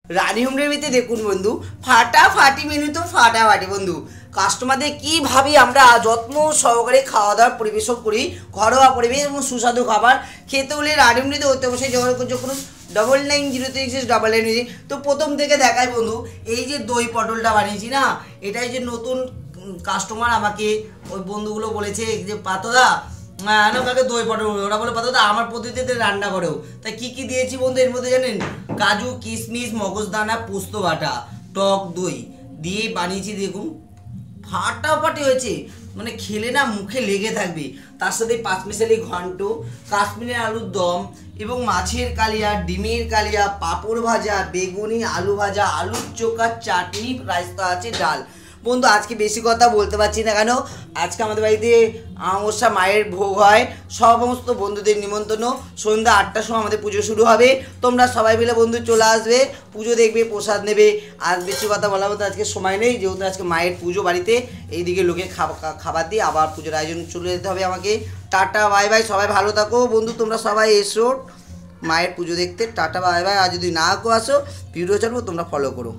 রানী home রেমিতে দেখুন বন্ধু, ফাটাফাটি মেনু তো ফাটাফাটি বন্ধু। কাস্টমারদের কীভাবে আমরা যত্ন সহকারে খাওয়া দাওয়ার পরিবেশন করি, ঘরোয়া পরিবেশ এবং সুস্বাদু খাবার খেতে হলে রানী হোম রেমিতে অতি অবশ্যই যোগাযোগ করুন 99036999। তো প্রথম থেকে দেখাই বন্ধু, এই যে দই পটলটা বানিয়েছি না, এটাই যে নতুন কাস্টমার আমাকে ওই বন্ধুগুলো বলেছে যে পাতদা আমাকে দই পটল, ওরা বলে পাতদা আমার পদ্ধতিতে রান্না করেও। তাই কী কী দিয়েছি বন্ধু এর মধ্যে জানেন? কাজু, কিশমিশ, মগজদানা, পোস্ত বাটা, টক দই দিয়ে বানিয়েছি। দেখুন ফাটাফাটি হয়েছে, মানে খেলে না মুখে লেগে থাকবে। তার সাথে পাঁচমিশালি ঘন্ট, কাশ্মীরের আলুর দম এবং মাছের কালিয়া, ডিমের কালিয়া, পাঁপড় ভাজা, বেগুনি, আলু ভাজা, আলুর চোখা, চাটনি, রায়তা আছে, ডাল। বন্ধু আজকে বেশি কথা বলতে পারছি না, কেন আজকে আমাদের বাড়িতে আমাবস্যা মায়ের ভোগ হয়। সমস্ত বন্ধুদের নিমন্ত্রণ। সন্ধ্যা 8টার সময় আমাদের পুজো শুরু হবে। তোমরা সবাই মিলে বন্ধু চলে আসবে, পুজো দেখবে, প্রসাদ নেবে। আর বেশি কথা বলার মতো আজকে সময় নেই, যেহেতু আজকে মায়ের পুজো বাড়িতে। এইদিকে লোকে খাবার দিয়ে আবার পুজোর আয়োজন চলে যেতে হবে আমাকে। টাটা বাই বাই, সবাই ভালো থাকো বন্ধু। তোমরা সবাই এসো মায়ের পুজো দেখতে। Tata bye bye. আর যদি না আসো ভিডিও ছাড়বো, তোমরা ফলো করো।